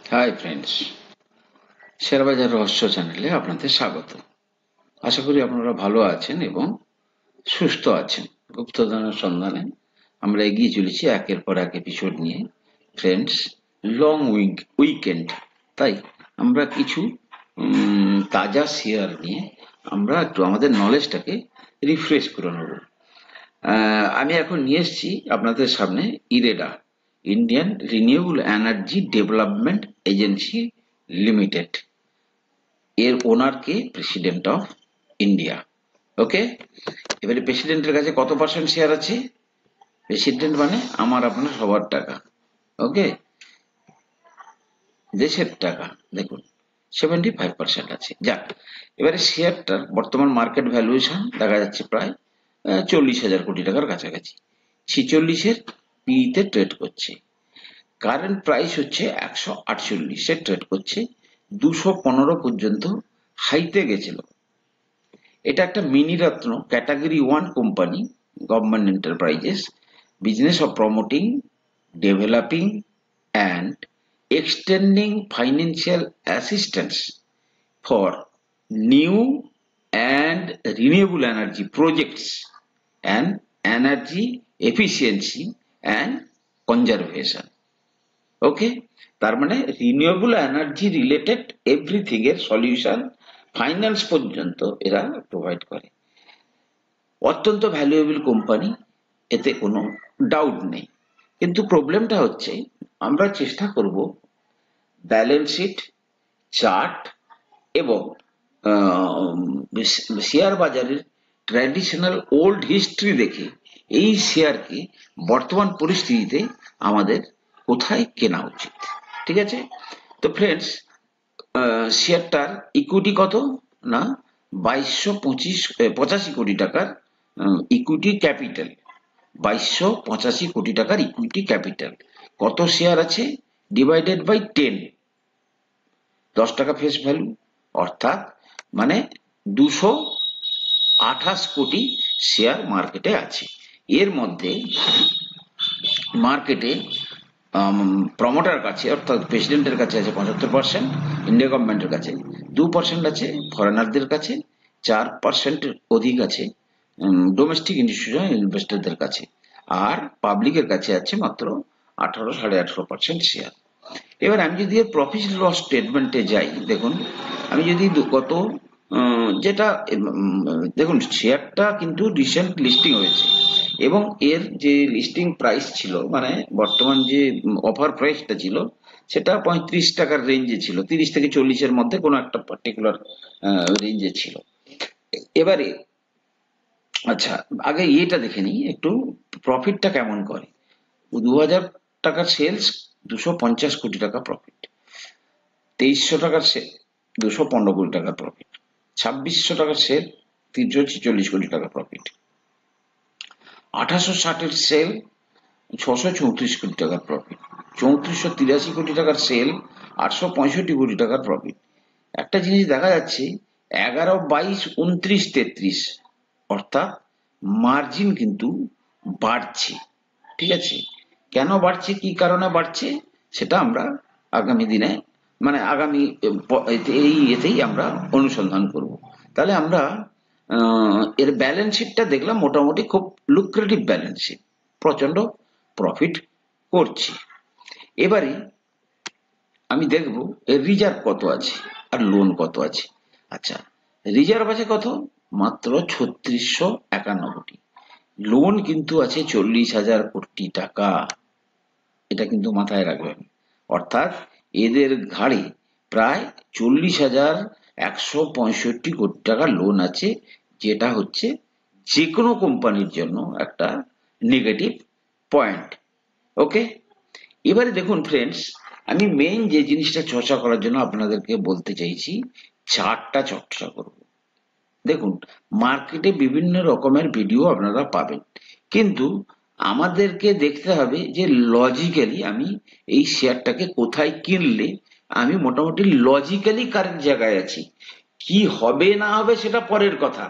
Hi friends, share বাজার রহস্য চ্যানেলে আপনাদের স্বাগত। আশা করি আপনারা ভালো আছেন এবং সুস্থ আছেন। গুপ্তধনের সন্ধানে আমরা এগিয়ে চলেছি একের পর এক এপিসোড নিয়ে। ফ্রেন্ডস, লং উইকেন্ড, তাই আমরা কিছু তাজা শেয়ার নিয়ে আমরা একটু আমাদের নলেজটাকে রিফ্রেশ করে নেব। আমি এখন নিয়ে এসেছি আপনাদের সামনে IREDA, Indian renewable energy development agency limited. এর ওনার কে প্রেসিডেন্ট অফ ইন্ডিয়া। ওকে, এবারে প্রেসিডেন্টের কাছে কত পার্সেন্ট শেয়ার আছে? প্রেসিডেন্ট মানে আমার আপনার সবার টাকা। ওকে, দেশের টাকা। দেখুন 75% আছে। যাক, এবারে শেয়ারটার বর্তমান মার্কেট ভ্যালুয়েশন দেখা যাচ্ছে প্রায় 40,000 কোটি টাকার কাছাকাছি। 46-এর পিতে ট্রেড করছে। কারেন্ট প্রাইস হচ্ছে 148-এ ট্রেড করছে। 215 পর্যন্ত হাইতে গেছিল। এটা একটা mini ratna category 1 company, government enterprises, business of promoting, developing and extending financial assistance for new and renewable energy projects and energy efficiency and conservation. Okay, তার মানে রিনিউয়েবল এনার্জি রিলেটেড এভরিথিং এর সলিউশন ফাইন্যান্স পর্যন্ত এরা provide করে। অত্যন্ত valuable company, এতে কোনো doubt নেই। কিন্তু প্রবলেমটা হচ্ছে আমরা চেষ্টা করব ব্যালেন্স শিট, চার্ট এবং শেয়ার বাজারের ট্র্যাডিশনাল ওল্ড হিস্ট্রি দেখে এই শেয়ারকে বর্তমান পরিস্থিতিতে আমাদের কোথায় কেনা উচিত। ঠিক আছে? তো ফ্রেন্ডস, শেয়ারটার ইকুইটি কত না 2285 কোটি টাকার ইকুইটি ক্যাপিটাল। 2285 কোটি টাকার ইকুইটি ক্যাপিটাল। কত শেয়ার আছে? ডিভাইডেড বাই 10, 10 টাকা ফেস ভ্যালু, অর্থাৎ মানে 228 কোটি শেয়ার মার্কেটে আছে। এর মধ্যে মার্কেটে প্রমোটার কাছে অর্থাৎ প্রেসিডেন্টের কাছে আছে 75%, ইন্ডিয়া গভর্নমেন্টের কাছে 2% আছে, ফরেনারদের কাছে 4% অধিক আছে, ডোমেস্টিক ইনস্টিটিউশনাল ইনভেস্টরদের কাছে, আর পাবলিকের কাছে আছে মাত্র 18-18.5% শেয়ার। এবার আমি যদি এর প্রফিট লস স্টেটমেন্টে যাই, দেখুন আমি যদি গত যেটা দেখুন শেয়ারটা কিন্তু রিসেন্ট লিস্টিং হয়েছে এবং এর যে লিস্টিং প্রাইস ছিল মানে বর্তমান যে অফার প্রাইসটা ছিল সেটা 35 টাকার রেঞ্জে ছিল, 30 থেকে 40-এর মধ্যে কোনো একটা পার্টিকুলার রেঞ্জে ছিল। এবারে আচ্ছা, আগে এটা দেখে নিই একটু প্রফিটটা কেমন করে। 2000 টাকার সেলস, 250 কোটি টাকা প্রফিট। 2300 টাকার সেল, 215 কোটি টাকার প্রফিট। 2600 টাকার সেল, 346 কোটি টাকা প্রফিট। 1860-এর সেল, 634 কোটি টাকার প্রফিট। 3483 কোটি টাকার সেল, 865 কোটি টাকার প্রফিট। একটা জিনিস দেখা যাচ্ছে 11, 22, 29, 33 অর্থাৎ মার্জিন কিন্তু বাড়ছে। ঠিক আছে? কেন বাড়ছে, কি কারণে বাড়ছে সেটা আমরা আগামী দিনে মানে আগামী এতেই আমরা অনুসন্ধান করব। তাহলে আমরা এর ব্যালেন্স শিটটা দেখলাম, মোটামুটি খুব লুক্রেটিভ ব্যালেন্স শিট, প্রচন্ড প্রফিট করছে। এবারে আমি দেখব এর রিজার্ভ কত আছে আর লোন কত আছে। আচ্ছা, রিজার্ভ আছে কত? মাত্র 3651 কোটি। লোন কিন্তু আছে 40,000 কোটি টাকা। এটা কিন্তু মাথায় রাখবেন। অর্থাৎ এদের ঘাড়ে প্রায় 40,165 কোটি টাকা লোন আছে, যেটা হচ্ছে যে কোনো কোম্পানির জন্য একটা নেগেটিভ পয়েন্ট। ওকে, এবারে দেখুন ফ্রেন্ডস, আমি মেইন যে জিনিসটা চর্চা করার জন্য আপনাদেরকে বলতে চাইছি, চার্টটা চর্চা করব। দেখুন, মার্কেটে বিভিন্ন রকমের ভিডিও আপনারা পাবেন, কিন্তু আমাদেরকে দেখতে হবে যে লজিক্যালি আমি এই শেয়ারটাকে কোথায় কিনলে আমি মোটামুটি লজিক্যালি কারেক্ট জায়গায় আছি। কি হবে না হবে সেটা পরের কথা।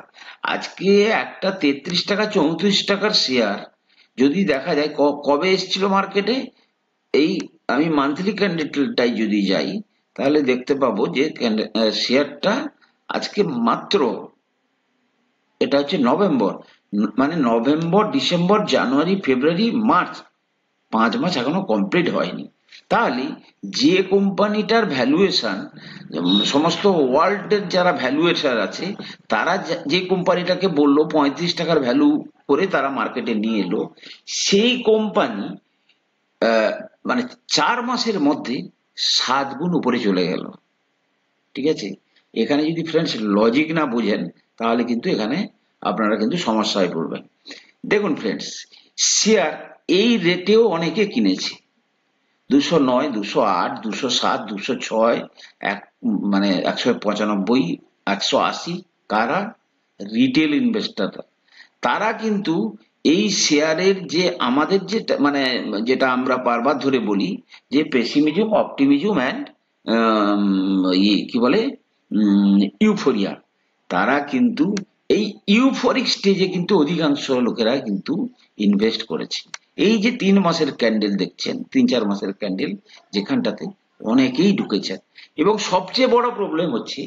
আজকে একটা 33 টাকা 34 টাকার শেয়ার যদি দেখা যায় কবে এসেছিল মার্কেটে, এই আমি মান্থলি ক্যান্ডেলটাই যদি যাই, তাহলে দেখতে পাবো যে শেয়ারটা আজকে মাত্র, এটা হচ্ছে নভেম্বর, মানে নভেম্বর, ডিসেম্বর, জানুয়ারি, ফেব্রুয়ারি, মার্চ, 5 মাস এখনো কমপ্লিট হয়নি। তাহলে যে কোম্পানিটার ভ্যালুয়েশন, সমস্ত ওয়ার্ল্ডের যারা ভ্যালুয়েশন আছে, তারা যে কোম্পানিটাকে বললো 35 টাকার ভ্যালু করে তারা মার্কেটে নিয়ে এলো, সেই কোম্পানি মানে 4 মাসের মধ্যে 7 গুণ উপরে চলে গেল। ঠিক আছে, এখানে যদি ফ্রেন্ডস লজিক না বুঝেন, তাহলে কিন্তু এখানে আপনারা কিন্তু সমস্যায় পড়বেন। দেখুন ফ্রেন্ডস, শেয়ার এই রেটেও অনেকে কিনেছে, 209, 208, 207, 206, মানে 195, 180। কারা? রিটেল ইনভেস্টররা। তারা কিন্তু এই শেয়ারের যে আমাদের যে মানে যেটা আমরা বারবার ধরে বলি যে পেসিমিজম, অপটিমিজম অ্যান্ড কি বলে ইউফোরিয়া, তারা কিন্তু এই ইউফোরিক স্টেজে কিন্তু অধিকাংশ লোকেরা কিন্তু ইনভেস্ট করেছে। এই যে 3 মাসের ক্যান্ডেল দেখছেন, 3-4 মাসের ক্যান্ডেল, যেখানটাতে অনেকেই ঢুকেছেন। এবং সবচেয়ে বড় প্রবলেম হচ্ছে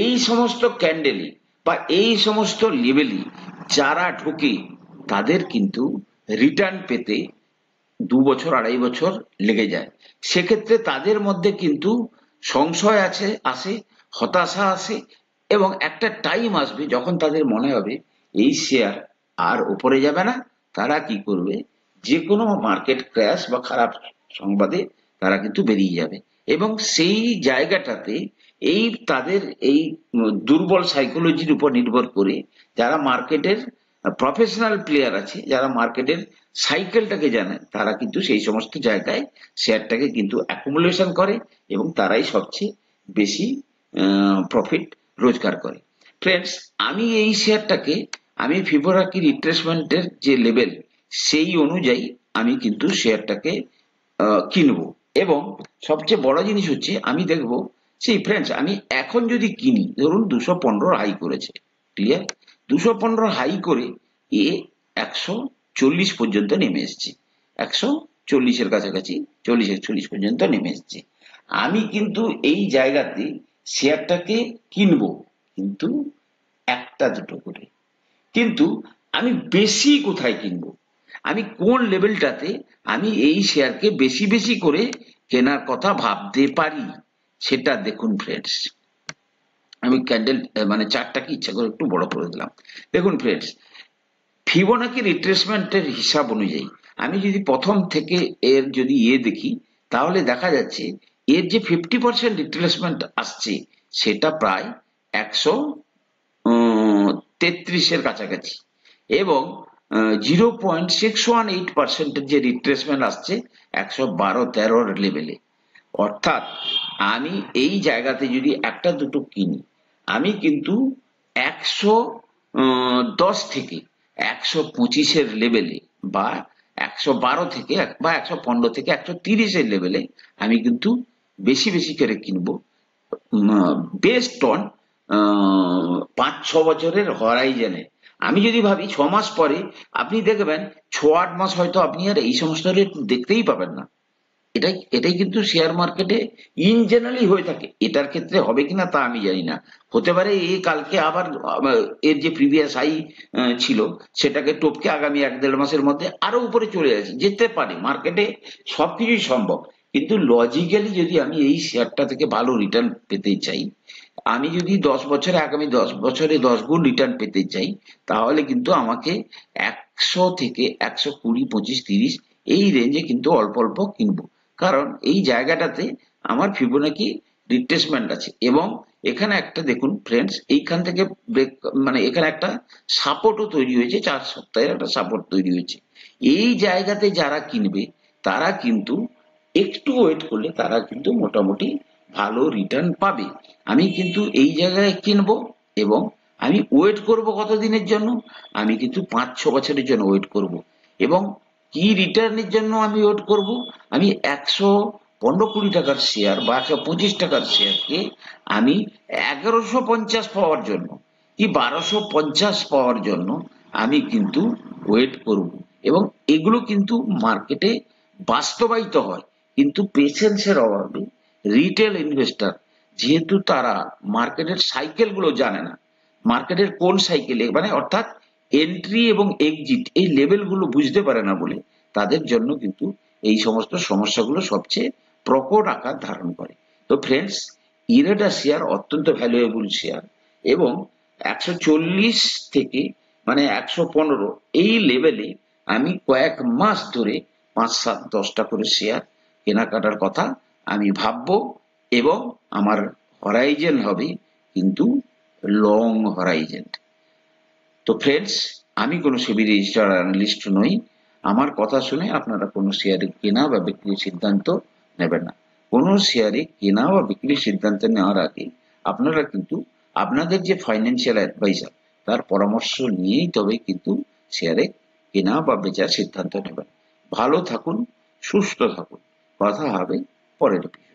এই সমস্ত ক্যান্ডেলে বা এই সমস্ত লেভেলে যারা ঢোকে, তাদের কিন্তু রিটার্ন পেতে 2 বছর, 2.5 বছর লেগে যায়। সেক্ষেত্রে তাদের মধ্যে কিন্তু সংশয় আসে, হতাশা আসে, এবং একটা টাইম আসবে যখন তাদের মনে হবে এই শেয়ার আর উপরে যাবে না। তারা কি করবে? যে কোনো মার্কেট ক্র্যাশ বা খারাপ সংবাদে তারা কিন্তু বেরিয়ে যাবে। এবং সেই জায়গাটাতে এই তাদের এই দুর্বল সাইকোলজির উপর নির্ভর করে যারা মার্কেটের প্রফেশনাল প্লেয়ার আছে, যারা মার্কেটের সাইকেলটাকে জানে, তারা কিন্তু সেই সমস্ত জায়গায় শেয়ারটাকে কিন্তু অ্যাকুমুলেশন করে এবং তারাই সবচেয়ে বেশি প্রফিট রোজগার করে। ফ্রেন্ডস, আমি এই শেয়ারটাকে আমি ফিবোনাকি রিট্রেসমেন্টের যে লেভেল, সেই অনুযায়ী আমি কিন্তু শেয়ারটাকে কিনবো। এবং সবচেয়ে বড় জিনিস হচ্ছে আমি দেখবো, সেই ফ্রেন্ডস আমি এখন যদি কিনি, ধরুন 215 হাই করেছে, ক্লিয়ার, 215 হাই করে এ 140 পর্যন্ত নেমে এসছে, 140-এর কাছাকাছি, 40-41 পর্যন্ত নেমে এসছে। আমি কিন্তু এই জায়গাতে শেয়ারটাকে কিনবো, কিন্তু একটা দুটো করে। কিন্তু আমি বেশি কোথায় কিনবো, আমি কোন লেভেলটাতে আমি এই শেয়ারকে বেশি বেশি করে কেনার কথা ভাবতে পারি, সেটা দেখুন ফ্রেন্ডস। আমি ক্যান্ডেল মানে চার্টটাকে ইচ্ছা করে একটু বড় করে দিলাম। দেখুন ফ্রেন্ডস, ফিবোনাকি রিট্রেসমেন্টের হিসাব অনুযায়ী আমি যদি প্রথম থেকে এর যদি দেখি, তাহলে দেখা যাচ্ছে এর যে 50% রিট্রেসমেন্ট আসছে, সেটা প্রায় 133-এর কাছাকাছি। এবং 0.618% যে রিট্রেসমেন্ট আসছে 112-13 লেভেলে। অর্থাৎ আমি এই জায়গাতে যদি একটা দুটো কিনি, আমি কিন্তু 110 থেকে 125-এর লেভেলে, বা 112 থেকে বা 115 থেকে 130-এর লেভেলে আমি কিন্তু বেশি বেশি করে কিনবো, বেসড অন 5-6 বছরের হরাইজনে। আমি যদি ভাবি 6 মাস পরে, আপনি দেখবেন 6-8 মাস হয়তো আপনি আর এই সমস্ত রেট দেখতেই পাবেন না। এটাই কিন্তু শেয়ার মার্কেটে ইন জেনারেলি হয়ে থাকে। এটার ক্ষেত্রে হবে কিনা তা আমি জানি না। হতে পারে এই কালকে আবার এর যে প্রিভিয়াস হাই ছিল, সেটাকে টপকে আগামী 1-1.5 মাসের মধ্যে আরো উপরে চলে যেতে পারে। মার্কেটে সবকিছুই সম্ভব। কিন্তু লজিক্যালি যদি আমি এই শেয়ারটা থেকে ভালো রিটার্ন পেতে চাই, আমি যদি 10 বছরে, আগামী 10 বছরে 10 গুণ রিটার্ন পেতে চাই, তাহলে কিন্তু আমাকে 100 থেকে 120, 25, 30 এই রেঞ্জে কিন্তু অল্প অল্প কিনবো। কারণ এই জায়গাটাতে আমার ফিবোনাকি রিট্রেসমেন্ট আছে। এবং এখানে একটা দেখুন ফ্রেন্ডস, এইখান থেকে ব্রেক, মানে এখানে একটা সাপোর্টও তৈরি হয়েছে, 4 সপ্তাহের একটা সাপোর্ট তৈরি হয়েছে। এই জায়গাতে যারা কিনবে, তারা কিন্তু একটু ওয়েট করলে তারা কিন্তু মোটামুটি ভালো রিটার্ন পাবে। আমি কিন্তু এই জায়গায় কিনবো, এবং আমি ওয়েট করব কতদিনের জন্য? আমি কিন্তু 5-6 বছরের জন্য ওয়েট করব। এবং কি রিটার্নের জন্য আমি ওয়েট করব? আমি 115-20 টাকার শেয়ার বা 125 টাকার শেয়ারকে আমি 1150 পাওয়ার জন্য কি 1250 পাওয়ার জন্য আমি কিন্তু ওয়েট করব। এবং এগুলো কিন্তু মার্কেটে বাস্তবায়িত হয়। কিন্তু পেশেন্সের অভাবে রিটেল ইনভেস্টর, যেহেতু তারা মার্কেটের সাইকেল গুলো জানে না, মার্কেটের কোন সাইকেলে মানে অর্থাৎ এন্ট্রি এবং এক্সিট এই লেভেল গুলো বুঝতে পারে না বলে তাদের জন্য কিন্তু এই সমস্ত সমস্যাগুলো সবচেয়ে প্রকট আকার ধারণ করে। তো ফ্রেন্ডস, ইরেডা শেয়ার অত্যন্ত ভ্যালুয়েবল শেয়ার এবং 140 থেকে মানে 115 এই লেভেলে আমি কয়েক মাস ধরে 5, 7, 10টা করে শেয়ার কেনাকাটার কথা আমি ভাববো এবং আমার হরাইজেন হবে কিন্তু লং হরাইজেন। তো ফ্রেন্ডস, আমি কোনো সেবি রেজিস্টার্ড অ্যানালিস্ট নই। আমার কথা শুনে আপনারা কোনো শেয়ারে কেনা বা বিক্রির সিদ্ধান্ত নেবেন না। কোনো শেয়ারে কেনা বা বিক্রির সিদ্ধান্ত নেওয়ার আগে আপনারা কিন্তু আপনাদের যে ফাইন্যান্সিয়াল অ্যাডভাইজার তার পরামর্শ নিয়েই তবে কিন্তু শেয়ারে কেনা বা বেচার সিদ্ধান্ত নেবেন। ভালো থাকুন, সুস্থ থাকুন। কথা হবে পরের এপিসোডে।